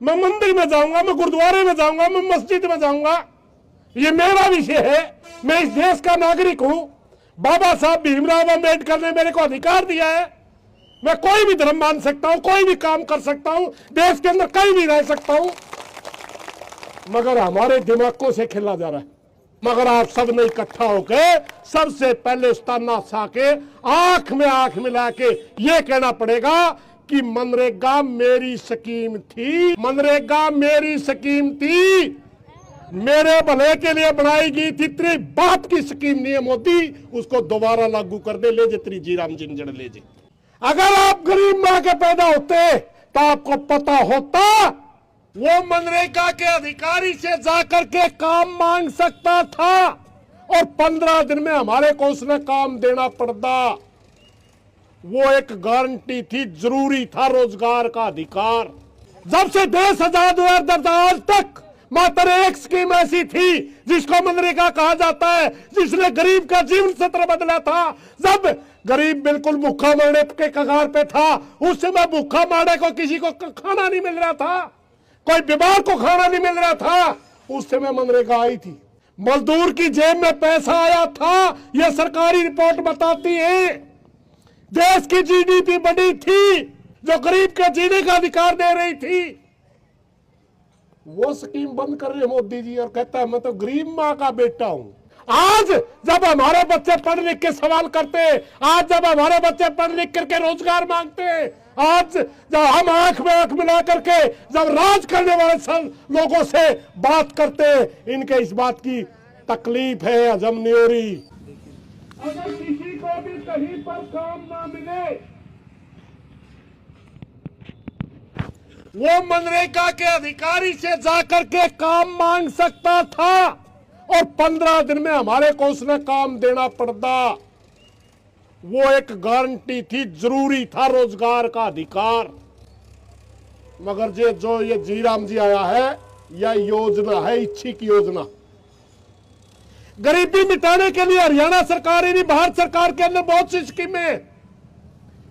मैं मंदिर में जाऊंगा, मैं गुरुद्वारे में जाऊंगा, मैं मस्जिद में जाऊंगा। ये मेरा विषय है। मैं इस देश का नागरिक हूं। बाबा साहब भीमराव अम्बेडकर ने मेरे को अधिकार दिया है। मैं कोई भी धर्म मान सकता हूं, कोई भी काम कर सकता हूं, देश के अंदर कहीं भी रह सकता हूं, मगर हमारे दिमागों से खेला जा रहा है। मगर आप सब ने इकट्ठा होकर सबसे पहले उस्ताना शाह के आंख में आंख मिला के ये कहना पड़ेगा कि मनरेगा मेरी स्कीम थी, मनरेगा मेरी स्कीम थी, मेरे भले के लिए बनाई गई थी। तेरी बाप की स्कीम नहीं है मोदी, उसको दोबारा लागू कर दे, ले जे तेरी जीराम जिंजड़ ले जे। अगर आप गरीब मां के पैदा होते तो आपको पता होता वो मनरेगा के अधिकारी से जाकर के काम मांग सकता था और 15 दिन में हमारे को उसने काम देना पड़ता। वो एक गारंटी थी, जरूरी था रोजगार का अधिकार। जब से देश आजाद हुआ तब आज तक मात्र एक स्कीम ऐसी थी जिसको मनरेगा कहा जाता है, जिसने गरीब का जीवन सत्र बदला था। जब गरीब बिल्कुल भूखा मरने के कगार पे था, उस समय भूखा मारने को किसी को खाना नहीं मिल रहा था, कोई बीमार को खाना नहीं मिल रहा था, उस समय मनरेगा आई थी। मजदूर की जेब में पैसा आया था, यह सरकारी रिपोर्ट बताती है। देश की जीडीपी बढ़ी थी जो गरीब के जीने का अधिकार दे रही थी। वो स्कीम बंद कर रहे मोदी जी और कहता है मैं तो गरीब मां का बेटा हूं। आज जब हमारे बच्चे पढ़ लिख के सवाल करते, आज जब हमारे बच्चे पढ़ लिख करके रोजगार मांगते, आज जब हम आंख में आंख मिला करके जब राज करने वाले सब लोगों से बात करते, इनके इस बात की तकलीफ है, हजम नहीं हो रही। अगर किसी को भी कहीं पर काम ना मिले, वो मनरेगा के अधिकारी से जाकर के काम मांग सकता था और 15 दिन में हमारे को उसने काम देना पड़ता। वो एक गारंटी थी, जरूरी था रोजगार का अधिकार। मगर जो ये जीराम जी आया है, यह योजना है इच्छिक योजना। गरीबी मिटाने के लिए हरियाणा सरकार ही नहीं, भारत सरकार के अंदर बहुत सी स्कीमें,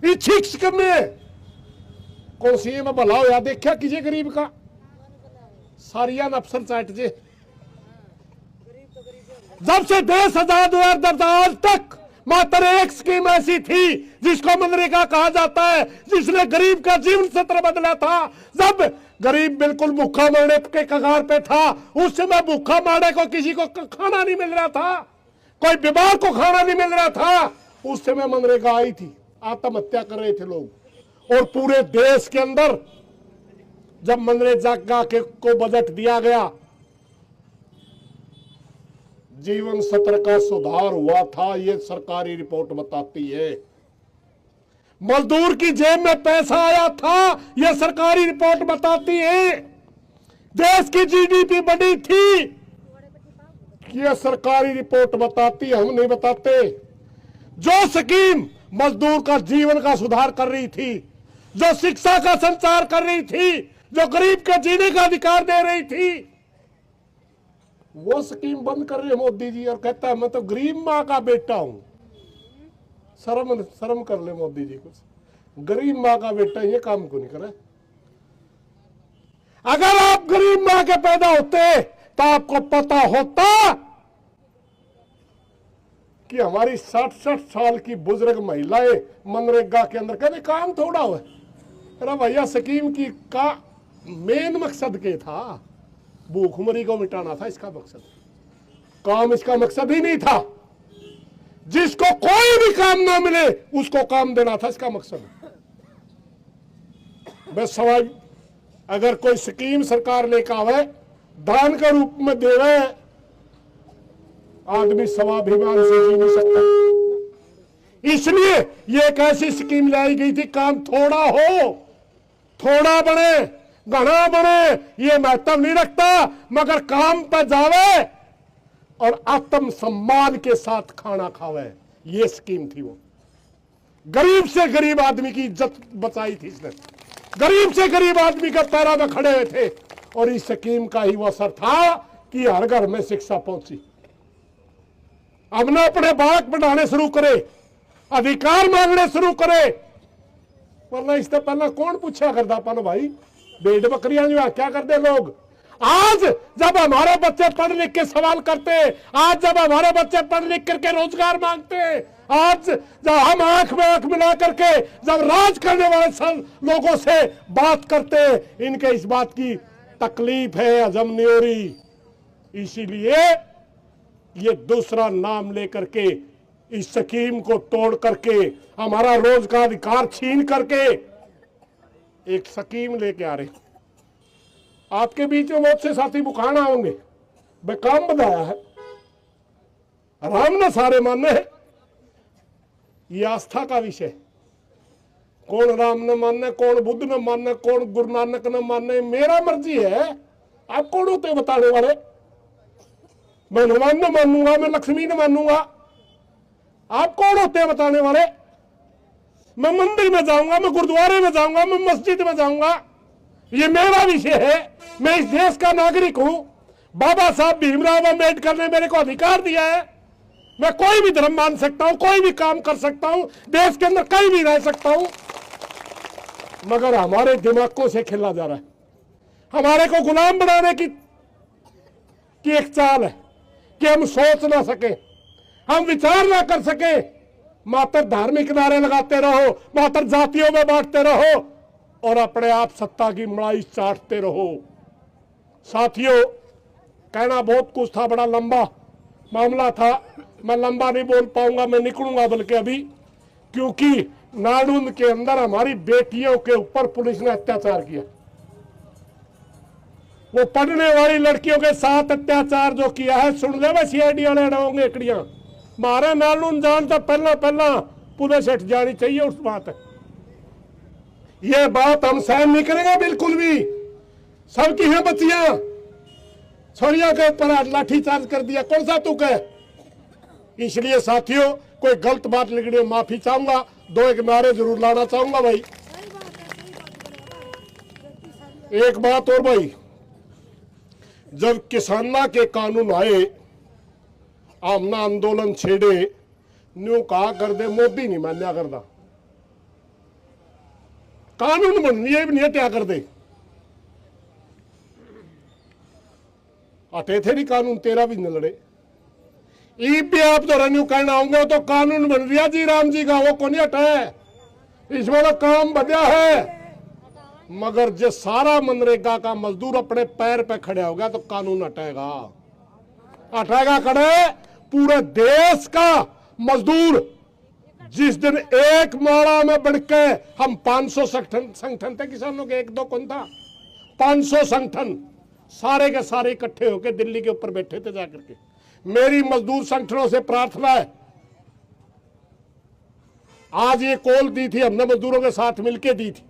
इच्छिक स्कीमें। कौन सी है मैं भला हो याद देखा किसी गरीब का सारिया अफसर चाट जे। जब से देश आजाद हुआ तब आज तक मात्र एक स्कीम ऐसी थी जिसको मनरेगा कहा जाता है, जिसने गरीब का जीवन सत्र बदला था। जब गरीब बिल्कुल भूखा मरने के कगार पे था, उस समय भूखा मरने को किसी को खाना नहीं मिल रहा था, कोई बीमार को खाना नहीं मिल रहा था, उस समय मनरेगा आई थी। आत्महत्या कर रहे थे लोग। और पूरे देश के अंदर जब मनरेगा को बजट दिया गया, जीवन सत्र का सुधार हुआ था, यह सरकारी रिपोर्ट बताती है। मजदूर की जेब में पैसा आया था, यह सरकारी रिपोर्ट बताती है। देश की जीडीपी बढ़ी थी, यह सरकारी रिपोर्ट बताती, हम नहीं बताते। जो स्कीम मजदूर का जीवन का सुधार कर रही थी, जो शिक्षा का संचार कर रही थी, जो गरीब के जीने का अधिकार दे रही थी, वो स्कीम बंद कर रहे मोदी जी और कहता है मैं तो गरीब मां का बेटा हूं। शर्म कर ले मोदी जी कुछ। गरीब मां का बेटा ये काम क्यों नहीं करे? अगर आप गरीब मां के पैदा होते तो आपको पता होता कि हमारी 60-60 साल की बुजुर्ग महिलाएं मनरेगा के अंदर कहते काम थोड़ा हुआ। अरे भैया स्कीम की का मेन मकसद क्या था? भूखमरी को मिटाना था इसका मकसद। काम इसका मकसद ही नहीं था। जिसको कोई भी काम ना मिले उसको काम देना था इसका मकसद। बस सवाल, अगर कोई स्कीम सरकार लेकर आवे, दान के रूप में देवे, आदमी स्वाभिमान से जी नहीं सकता। इसलिए ये एक ऐसी स्कीम लाई गई थी, काम थोड़ा हो, थोड़ा बने, घना बने, ये महत्व नहीं रखता, मगर काम पर जावे और आत्म सम्मान के साथ खाना खावे। ये स्कीम थी। वो गरीब से गरीब आदमी की इज्जत बचाई थी इसने। गरीब से गरीब आदमी के पैरों में खड़े हुए थे और इस स्कीम का ही वो असर था कि हर घर में शिक्षा पहुंची। हमने अपने बालक पढ़ाने शुरू करे, अधिकार मांगने शुरू करे, वरना इससे पहला कौन पूछा करता अपन भाई भेड़ बकरियां जो है क्या करते लोग। आज जब हमारे बच्चे पढ़ लिख के सवाल करते, आज जब हमारे बच्चे पढ़ लिख करके रोजगार मांगते, आज जब हम आंख में आंख मिला करके जब राज करने वाले सब लोगों से बात करते, इनके इस बात की तकलीफ है, हजम नहीं हो रही। इसीलिए ये दूसरा नाम लेकर के इस स्कीम को तोड़ करके हमारा रोजगार अधिकार छीन करके एक स्कीम लेके आ रहे। आपके बीच में बहुत से साथी बुखाना होंगे, मैं काम बताया है, राम ने सारे माने हैं, ये आस्था का विषय। कौन राम ने माने, कौन बुद्ध ने माने, कौन गुरु नानक ने माने, मेरा मर्जी है। आप कौन होते बताने वाले। मैं हनुमान ने मानूंगा, मैं लक्ष्मी ने मानूंगा, आप कौन होते हैं बताने वाले। मैं मंदिर में जाऊंगा, मैं गुरुद्वारे में जाऊंगा, मैं मस्जिद में जाऊंगा, ये मेरा विषय है। मैं इस देश का नागरिक हूं। बाबा साहब भीमराव अम्बेडकर ने मेरे को अधिकार दिया है। मैं कोई भी धर्म मान सकता हूं, कोई भी काम कर सकता हूं, देश के अंदर कहीं भी रह सकता हूं, मगर हमारे दिमागों से खेला जा रहा है। हमारे को गुलाम बनाने की एक चाल है कि हम सोच ना सके, हम विचार ना कर सके, मात्र धार्मिक नारे लगाते रहो, मात्र जातियों में बांटते रहो और अपने आप सत्ता की मलाई चाटते रहो। साथियों, कहना बहुत कुछ था, बड़ा लंबा मामला था, मैं लंबा नहीं बोल पाऊंगा, मैं निकलूंगा बल्कि अभी, क्योंकि नालंदा के अंदर हमारी बेटियों के ऊपर पुलिस ने अत्याचार किया। वो पढ़ने वाली लड़कियों के साथ अत्याचार जो किया है, सुन ले सीआईडी वाले होंगे एकड़ियां मारे नालून जान तो पहला पहला पुलिस हट जानी चाहिए उस बात है। ये बात हम सहन नहीं करेंगे बिल्कुल भी। सबकी है बच्चियां, छोरिया के ऊपर लाठी चार्ज कर दिया, कौन सा तुक है। इसलिए साथियों, कोई गलत बात लिख रही, माफी चाहूंगा, दो एक नारे जरूर लाना चाहूंगा भाई। एक बात और भाई, जब किसाना के कानून आए, आमना आंदोलन छेड़े, न्यू कहा कर दे मोदी नहीं मान्या करता, कानून बननी भी नहीं, क्या कर दे हटे थे नहीं कानून, तेरा भी न लड़े। भी आप तो रन्यू कहना होंगे तो कानून बन रहा जी राम जी का, वो कौन हटा है, इसमें तो काम बढ़िया है। मगर जो सारा मनरेगा का मजदूर अपने पैर पे खड़े हो गया तो कानून हटेगा, हटेगा खड़े। पूरे देश का मजदूर जिस दिन एक माड़ा में बढ़ के, हम 500 संगठन थे किसानों के, एक दो कौन था, 500 संगठन सारे के सारे इकट्ठे होकर दिल्ली के ऊपर बैठे थे जाकर के। मेरी मजदूर संगठनों से प्रार्थना है, आज ये कॉल दी थी हमने, मजदूरों के साथ मिलकर दी थी।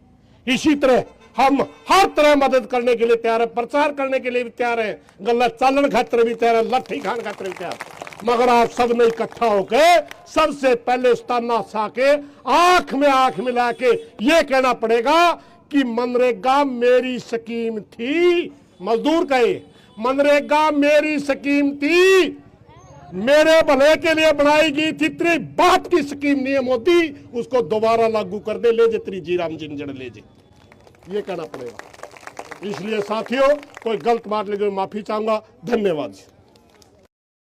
इसी तरह हम हर तरह मदद करने के लिए तैयार है, प्रचार करने के लिए भी तैयार है, गलत चालन खातर भी तैयार है, लट्ठी खान खातर भी तैयार है। मगर आप सब ने इकट्ठा होकर सबसे पहले उस्ताना सा के आंख में आंख मिला के ये कहना पड़ेगा कि मनरेगा मेरी स्कीम थी। मजदूर कहे मनरेगा मेरी स्कीम थी, मेरे भले के लिए बनाई गई थी, तेरी बात की स्कीम नहीं है मोदी, उसको दोबारा लागू कर दे, ले जे तेरी जी राम जिंजड़ ले जे, ये कहना पड़ेगा। इसलिए साथियों, कोई गलत बात लगे माफी चाहूंगा। धन्यवाद।